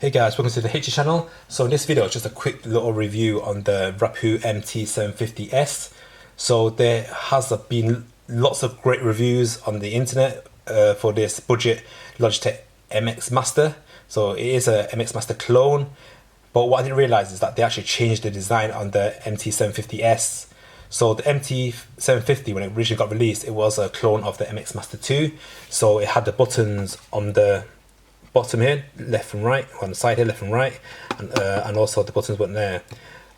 Hey guys, welcome to the HG channel. So in this video, it's just a quick little review on the Rapoo MT750S. So there has been lots of great reviews on the internet for this budget Logitech MX Master. So it is a MX Master clone, but what I didn't realize is that they actually changed the design on the MT750S. So the MT750, when it originally got released, it was a clone of the MX Master 2. So it had the buttons on the bottom here, left and right, on the side here, left and right, and also the buttons weren't there.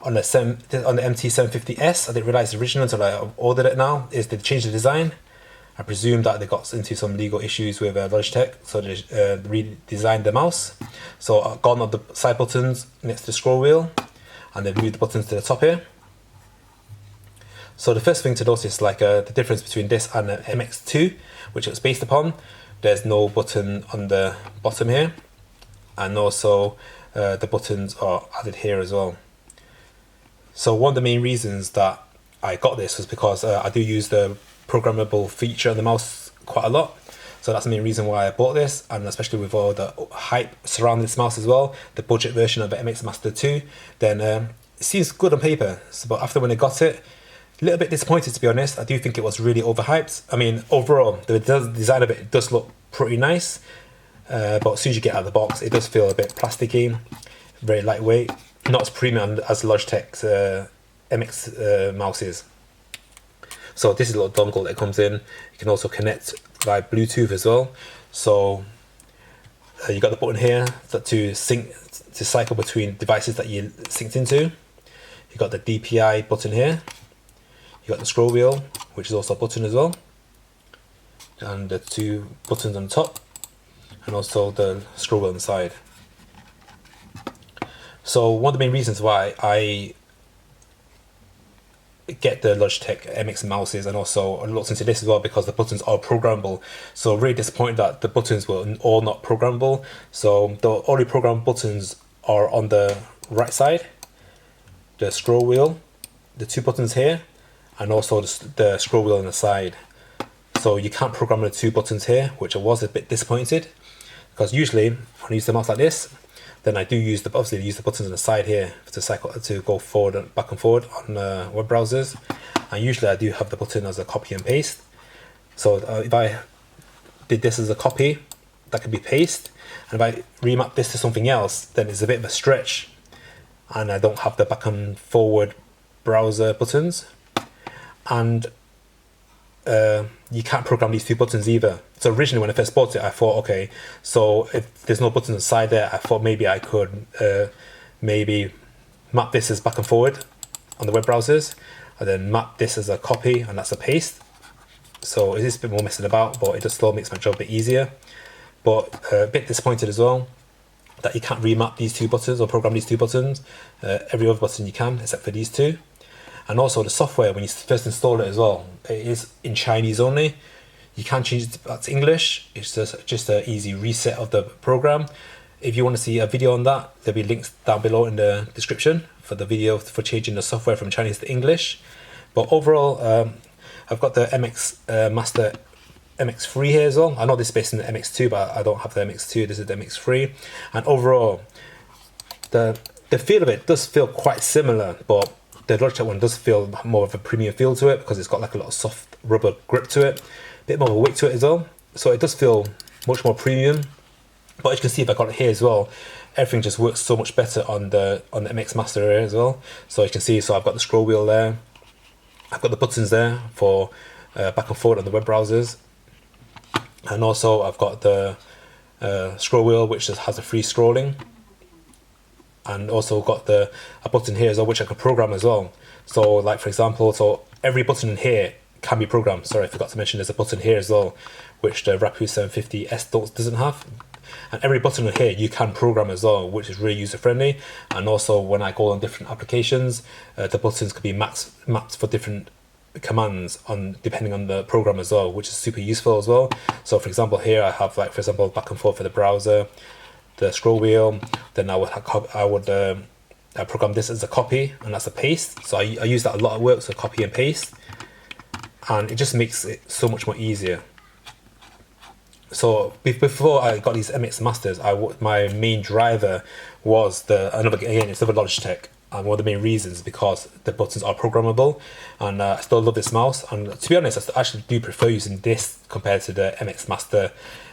On the MT750S, I didn't realize the original until I ordered it now, is they changed the design. I presume that they got into some legal issues with Logitech, so they redesigned the mouse. So I've gone on the side buttons next to the scroll wheel, and they've moved the buttons to the top here. So the first thing to notice, like the difference between this and the MX2, which it was based upon, there's no button on the bottom here, and also the buttons are added here as well. So one of the main reasons that I got this was because I do use the programmable feature on the mouse quite a lot. So that's the main reason why I bought this, and especially with all the hype surrounding this mouse as well, the budget version of the MX Master 2, then it seems good on paper. So, but after when I got it, a little bit disappointed, to be honest. I do think it was really overhyped. I mean, overall, the design of it does look pretty nice, but as soon as you get out of the box, it does feel a bit plasticky, very lightweight, not as premium as Logitech's MX mouse is. So this is a little dongle that comes in. You can also connect via Bluetooth as well. So you got the button here to cycle between devices that you synced into. You got the DPI button here. You got the scroll wheel, which is also a button as well, and the two buttons on the top, and also the scroll wheel on the side. So one of the main reasons why I get the Logitech MX mouses, and also I looked into this as well, because the buttons are programmable. So really disappointed that the buttons were all not programmable. So the only programmable buttons are on the right side, the scroll wheel, the two buttons here, and also the scroll wheel on the side. So you can't program the two buttons here, which I was a bit disappointed, because usually when I use the mouse like this, then I do use the buttons on the side here to go forward and back and forward on web browsers, and usually I do have the button as a copy and paste. So if I did this as a copy, that could be paste, and if I remap this to something else, then it's a bit of a stretch, and I don't have the back and forward browser buttons. And you can't program these two buttons either. So originally when I first bought it, I thought, okay, so if there's no buttons on the side there, I thought maybe I could maybe map this as back and forward on the web browsers, and then map this as a copy, and that's a paste. So it is a bit more messing about, but it just still makes my job a bit easier. But a bit disappointed as well that you can't remap these two buttons or program these two buttons. Every other button you can, except for these two. And also the software, when you first install it as well, it is in Chinese only. You can't change it back to English. It's just an easy reset of the program. If you want to see a video on that, there'll be links down below in the description for the video for changing the software from Chinese to English. But overall, I've got the MX Master MX3 here as well. I know this is based on the MX2, but I don't have the MX2. This is the MX3. And overall, the feel of it does feel quite similar, but the Logitech one does feel more of a premium feel to it, because it's got like a lot of soft rubber grip to it, a bit more of a weight to it as well. So it does feel much more premium. But as you can see, if I got it here as well, everything just works so much better on the MX Master here as well. So you can see, so I've got the scroll wheel there, I've got the buttons there for back and forward on the web browsers, and also I've got the scroll wheel, which just has a free scrolling. And also got a button here as well, which I can program as well. So like for example, so every button in here can be programmed. Sorry, I forgot to mention there's a button here as well, which the Rapoo 750S doesn't have. And every button in here you can program as well, which is really user friendly. And also when I go on different applications, the buttons could be mapped for different commands depending on the program as well, which is super useful as well. So for example, here I have, like for example, back and forth for the browser, the scroll wheel. Then I would program this as a copy, and that's a paste. So I use that a lot at work, so copy and paste, and it just makes it so much more easier. So before I got these MX Masters, my main driver was it's another Logitech. And one of the main reasons because the buttons are programmable, and I still love this mouse. And to be honest, I actually do prefer using this compared to the MX Master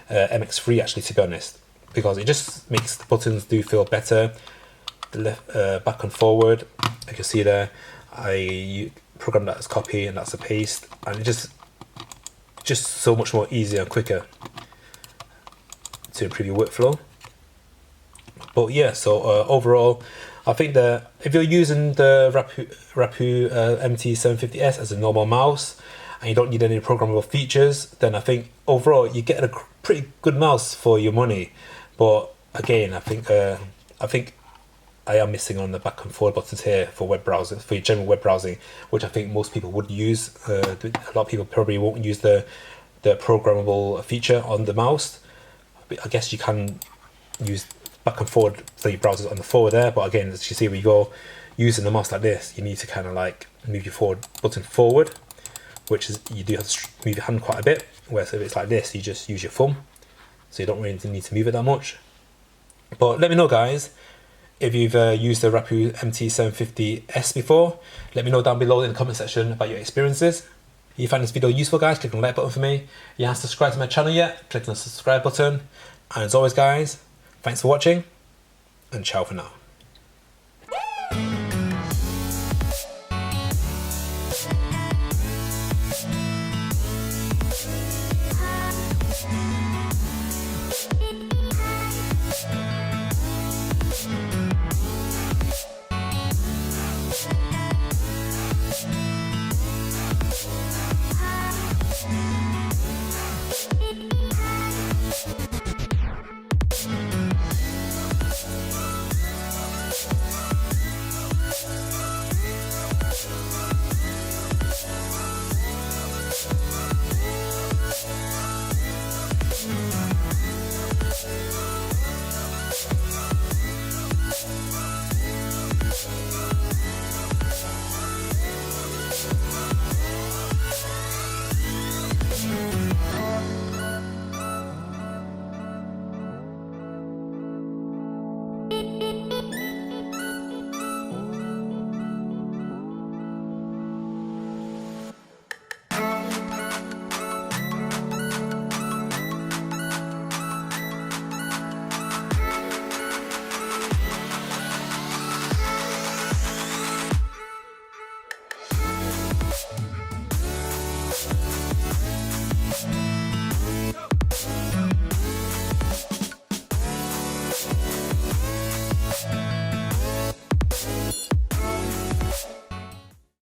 MX3. Actually, to be honest, because it just makes the buttons do feel better. The left, back and forward, you can see there. I program that as copy and that's a paste, and it just so much more easier and quicker to improve your workflow. But yeah, so overall, I think that if you're using the Rapoo MT750S as a normal mouse and you don't need any programmable features, then I think overall you get a pretty good mouse for your money. But again, I think I am missing on the back and forward buttons here for web browsing, for your general web browsing, which I think most people would use. A lot of people probably won't use the programmable feature on the mouse. But I guess you can use back and forward for your browsers on the forward there, but again, as you see, when you go using the mouse like this, you need to kind of like move your forward button forward, which is, you do have to move your hand quite a bit, whereas if it's like this, you just use your thumb, so you don't really need to move it that much. But let me know, guys, if you've used the Rapoo MT750S before. Let me know down below in the comment section about your experiences. If you find this video useful, guys, click on the like button for me. If you haven't subscribed to my channel yet, click on the subscribe button. And as always, guys, thanks for watching, and ciao for now.